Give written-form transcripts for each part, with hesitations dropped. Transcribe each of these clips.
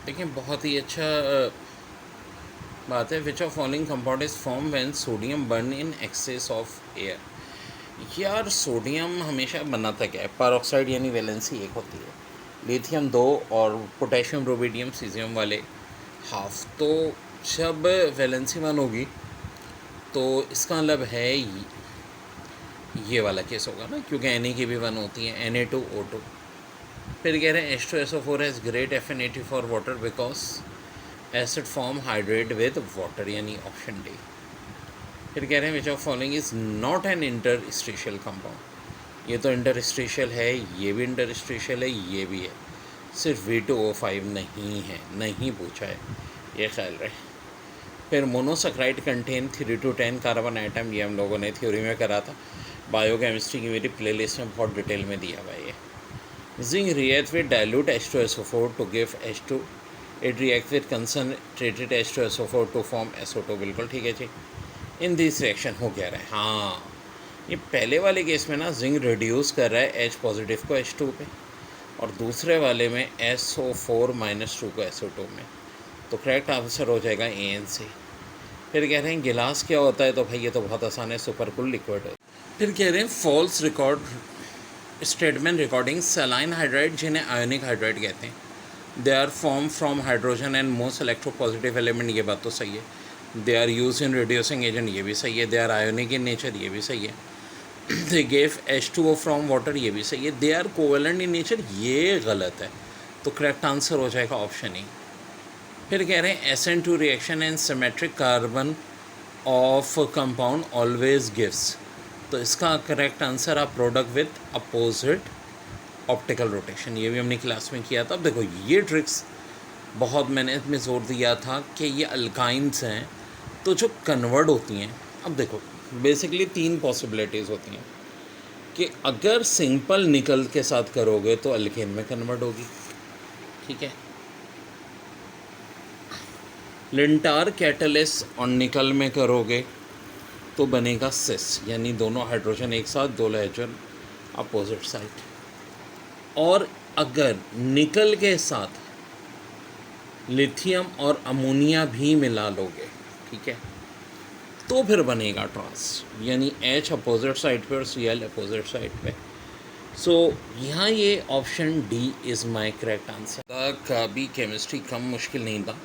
देखिए बहुत ही अच्छा बात है। Which of following compound is form when sodium burn in excess of air. यार सोडियम हमेशा बनाता क्या है, पेरोक्साइड यानी वैलेंसी एक होती है, लिथियम दो और पोटेशियम रुबिडियम सीजियम वाले हाफ। तो जब वैलेंसी वन होगी तो इसका मतलब है ये वाला केस होगा ना, क्योंकि Na की भी वन होती है, Na2O2। फिर कह रहे हैं H2SO4 has great affinity for water because acid form hydrate with water, यानी ऑप्शन डी। फिर कह रहे हैं विच of following is not an interstitial compound. ये तो इंटरस्टिशियल है, ये भी इंटरस्टिशियल है, ये भी है, सिर्फ V2O5 नहीं है, नहीं पूछा है, ये ख्याल रहे। फिर monosaccharide contain 3 to 10 carbon atom, ये हम लोगों ने थ्योरी में करा था। बायोकेमिस्ट्री की मेरी प्लेलिस्ट में बहुत डिटेल में दिया हुआ है ये। Zinc react with dilute H2SO4 to give H2। It react with concentrated H2SO4 to form SO2। बिल्कुल ठीक है जी। इन दिस रिएक्शन हो क्या रहा है, हाँ ये पहले वाले केस में ना जिंक रिड्यूस कर रहा है H पॉजिटिव को H2 पे, और दूसरे वाले में SO4-2 को SO2 में। तो करेक्ट आंसर हो जाएगा ANC। फिर कह रहे हैं गिलास क्या होता है, तो भाई ये तो बहुत आसान है, सुपरकूल लिक्विड है। फिर कह रहे हैं false record statement recording saline hydride, जिन्हें आयोनिक हाइड्राइड कहते हैं, they are form from hydrogen and most electropositive element, ये बात तो सही है। They are use in reducing agent, ये भी सही है। They are ionic in nature, ये भी सही है। They gave H2O from water, ये भी सही है। They are covalent in nature, ये गलत है। तो करेक्ट आंसर हो जाएगा ऑप्शन ई। फिर कह रहे हैं SN2 reaction and symmetric carbon of compound always gives. तो इसका करेक्ट आंसर आप product with opposite optical rotation, ये भी हमने क्लास में किया था। अब देखो ये ट्रिक्स बहुत मैंने इसमें जोर दिया था कि ये अल्काइंस हैं तो जो कन्वर्ट होती हैं। अब देखो बेसिकली 3 पॉसिबिलिटीज़ होती हैं कि अगर सिंपल निकल के साथ करोगे तो अल्केन में कन्वर्ट होगी, ठीक है। लिंटार कैटलिस और निकल में करोगे तो बनेगा सिस, यानी दोनों हाइड्रोजन एक साथ, दो हाइड्रोजन अपोजिट साइड। और अगर निकल के साथ लिथियम और अमोनिया भी मिला लोगे, ठीक है, तो फिर बनेगा ट्रांस, यानी H अपोजिट साइड पे और Cl अपोजिट साइड पे। सो यहाँ ये option D is my correct answer. का भी केमिस्ट्री कम मुश्किल नहीं था,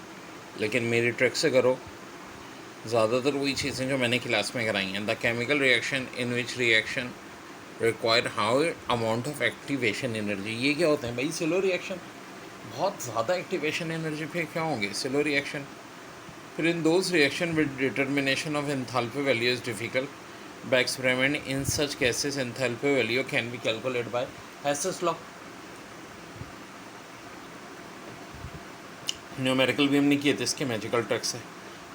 लेकिन मेरी ट्रिक से करो, ज़्यादातर वही चीज़ें जो मैंने क्लास में कराई हैं। The chemical reaction in which reaction require how amount of activation energy, ये क्या होते हैं भाई, स्लो रिएक्शन, बहुत ज़्यादा एक्टिवेशन एनर्जी पे क्या होंगे, स्लो रिएक्शन। फिर in those reaction with determination of enthalpy value is difficult by experiment, in such cases enthalpy value can be calculate by Hess's law. Numerical भी हमने किए थे इसके मैजिकल ट्रिक से।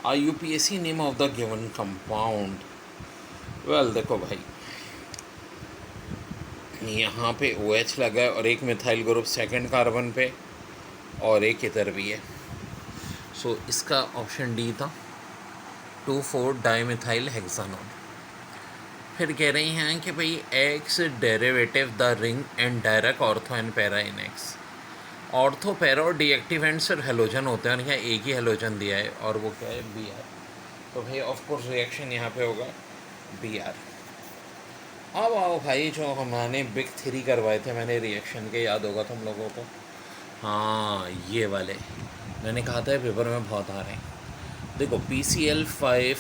IUPAC name of the given compound, well देखो भाई यहाँ पे OH लगा है और एक मिथाइल ग्रुप सेकंड कार्बन पे और एक इधर भी है। सो इसका ऑप्शन डी था 2,4 डाईमिथाइल हेक्सानॉल। फिर कह रही हैं कि भाई x derivative the ring and direct ortho and para in x. Ortho para और डीएक्टिव एंड सिर्फ हेलोजन होते हैं और यहाँ एक ही हेलोजन दिया है और वो क्या है Br। तो भाई ऑफकोर्स रिएक्शन यहाँ पे होगा Br। अब आओ भाई जो हमने बिग 3 करवाए थे मैंने रिएक्शन के, याद होगा तुम लोगों को, हाँ ये वाले मैंने कहा था पेपर में बहुत आ रहे हैं। देखो PCl5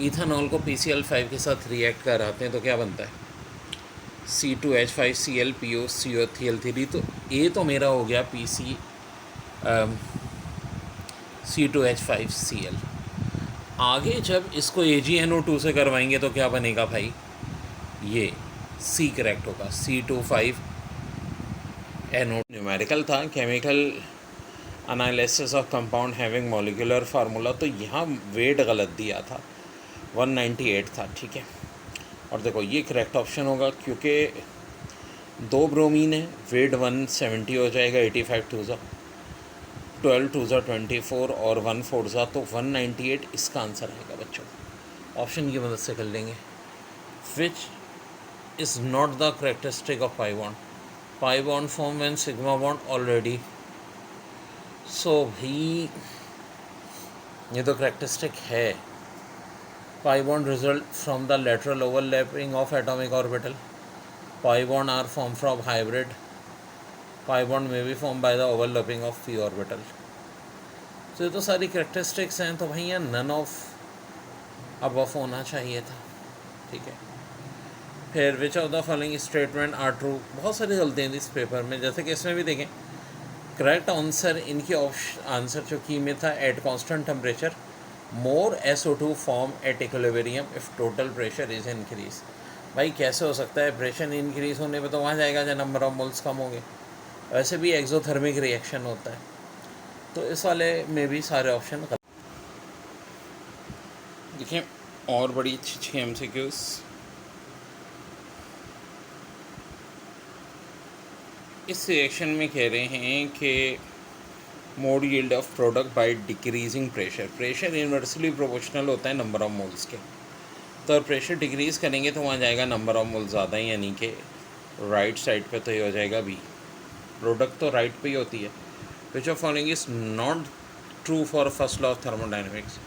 इथेनॉल को PCl5 के साथ रिएक्ट कराते हैं तो क्या बनता है, C2H5Cl PO CO3L3। तो ये तो मेरा हो गया C2H5Cl। आगे जब इसको AgNO2 से करवाएंगे तो क्या बनेगा भाई, ये C करेक्ट होगा, C2,5NO। न्यूमेरिकल था, chemical analysis of compound having molecular formula, तो यहाँ वेट गलत दिया था, 198 था, ठीक है। और देखो ये करेक्ट ऑप्शन होगा क्योंकि 2 ब्रोमीन है, वेट 170 हो जाएगा, 85 टू ज़ा 12 टू ज़ा 24 और 1 4 ज़ा, तो 198 इसका आंसर आएगा बच्चों। ऑप्शन की मदद से कर लेंगे। Which is not the characteristic of pi bond, pi bond form when sigma bond already so भाई ये तो करेक्टरिस्टिक है. Pi bond result from the lateral overlapping of atomic orbital. Pi bond are formed from hybrid. Pi bond may be formed by the overlapping of p orbital. तो ये तो सारी characteristics हैं. तो भाई यहाँ नन ऑफ अबव होना चाहिए था. ठीक है. फिर which of the following statement are true. बहुत सारी गलतियाँ थी इस पेपर में, जैसे कि इसमें भी देखें. करेक्ट आंसर इनकी आंसर जो की में था at constant temperature more SO2 form at equilibrium if total pressure is increase. भाई कैसे हो सकता है? प्रेशर इंक्रीज होने पे तो वहाँ जाएगा जब नंबर ऑफ मोल्स कम होंगे. वैसे भी एक्सोथर्मिक रिएक्शन होता है. तो इस वाले में भी सारे ऑप्शन गलत. देखिए और बड़ी अच्छी अच्छी MCQs. इस रिएक्शन में कह रहे हैं कि mode yield of product by decreasing pressure. Pressure inversely proportional होता है नंबर ऑफ मोल्स के. तो अगर प्रेशर डिक्रीज़ करेंगे तो वहाँ जाएगा नंबर ऑफ मोल्स ज़्यादा, यानी कि राइट साइड पे तो ये हो जाएगा बी. प्रोडक्ट तो राइट पे ही होती है. Which of following is not true for first law of thermodynamics.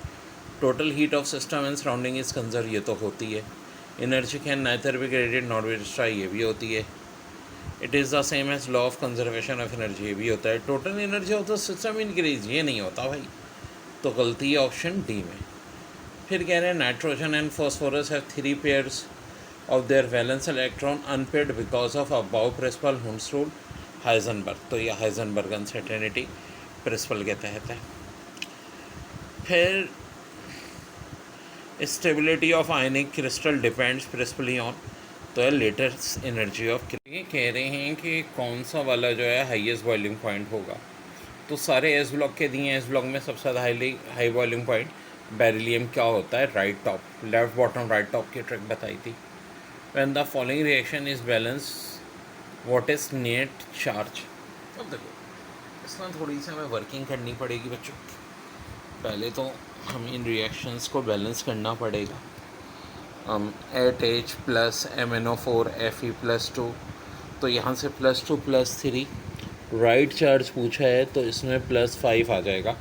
Total heat of system and surrounding is conserve. ये तो होती है. Energy can neither be created not be destroyed. ये भी होती है. It is the same as law of conservation of energy. ये भी होता है. Total energy of the system increase. ये नहीं होता भाई. तो गलती है ऑप्शन डी में. फिर कह रहे हैं nitrogen and phosphorus have 3 pairs of their valence electron unpaired because of aufbau principle Hund's rule Heisenberg. तो ये हाइजेनबर्ग अनसर्टेनिटी प्रिंसिपल के तहत है. फिर stability of ionic crystal depends principally on. तो है लेटेस्ट एनर्जी ऑफ. ये कह रहे हैं कि कौन सा वाला जो है हाईएस्ट बॉइलिंग पॉइंट होगा. तो सारे एस ब्लॉक के दिए हैं. एस ब्लॉक में सबसे ज़्यादा हाई बॉइलिंग पॉइंट बेरिलियम क्या होता है? Right top, left bottom right top की ट्रिक बताई थी. When the following reaction is balance what is net charge. अब देखो इसमें थोड़ी सी हमें वर्किंग करनी पड़ेगी बच्चों. पहले तो हमें इन रिएक्शंस को बैलेंस करना पड़ेगा. H plus MnO4 Fe+2. तो यहाँ से +2 +3 राइट चार्ज पूछा है तो इसमें +5 आ जाएगा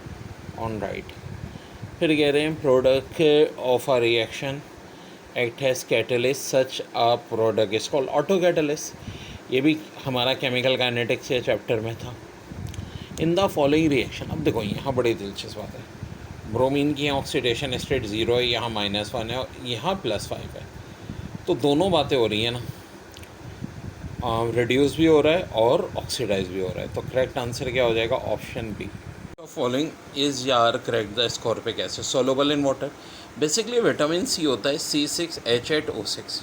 ऑन राइट. फिर कह रहे हैं product of a reaction act has catalyst such a product is called auto catalyst. ये भी हमारा केमिकल काइनेटिक्स के चैप्टर में था. In the following reaction. अब देखो यहाँ बड़ी दिलचस्प बात है. ब्रोमीन की यहाँ ऑक्सीडेशन स्टेट 0 है, यहाँ -1 है और यहाँ +5 है. तो दोनों बातें हो रही हैं ना. रिड्यूस भी हो रहा है और ऑक्सीडाइज भी हो रहा है. तो करेक्ट आंसर क्या हो जाएगा? Option B. फॉलोइंग इज यार correct. The ascorbic acid soluble in water. Basically vitamin C होता है C6H8O6.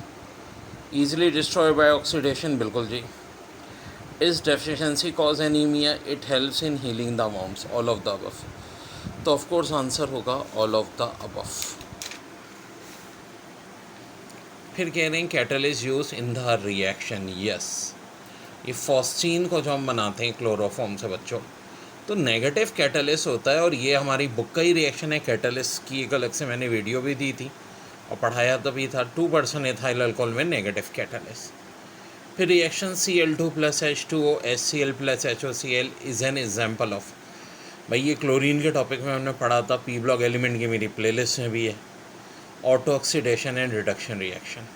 Easily destroy by oxidation. बिल्कुल जी. Is deficiency cause anaemia. It helps in healing the wounds. All of the above. तो of course answer होगा all of the above. फिर कह रहे हैं catalyst use in the reaction. Yes, ये फॉस्टीन को जो हम बनाते हैं क्लोरोफॉर्म से बच्चों, तो नेगेटिव कैटलिस्ट होता है. और ये हमारी बुक का ही रिएक्शन है. कैटलिस्ट की एक अलग से मैंने वीडियो भी दी थी और पढ़ाया तभी था. 2% एथाइल अल्कोहल में नेगेटिव कैटलिस्ट. फिर reaction Cl2 + H2O HCl + HOCl is an example of. भाई ये क्लोरीन के टॉपिक में हमने पढ़ा था. पी ब्लॉक एलिमेंट की मेरी प्लेलिस्ट में भी है. Auto oxidation and reduction reaction.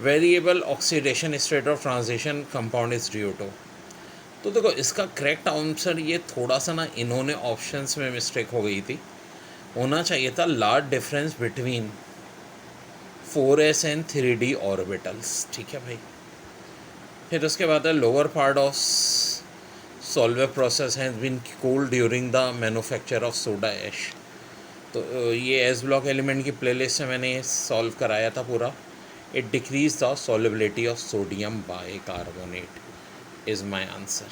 Variable oxidation state of transition compound is DO2. तो देखो इसका करेक्ट आंसर ये थोड़ा सा ना इन्होंने ऑप्शंस में मिस्टेक हो गई थी. होना चाहिए था large difference between 4s and 3d orbitals. ठीक है भाई. फिर उसके बाद है lower part of Solvay process has been cooled during the manufacture of soda ash. तो ये एस ब्लॉक एलिमेंट की प्लेलिस्ट से मैंने सॉल्व कराया था पूरा. It decrease the solubility of sodium bicarbonate is my answer.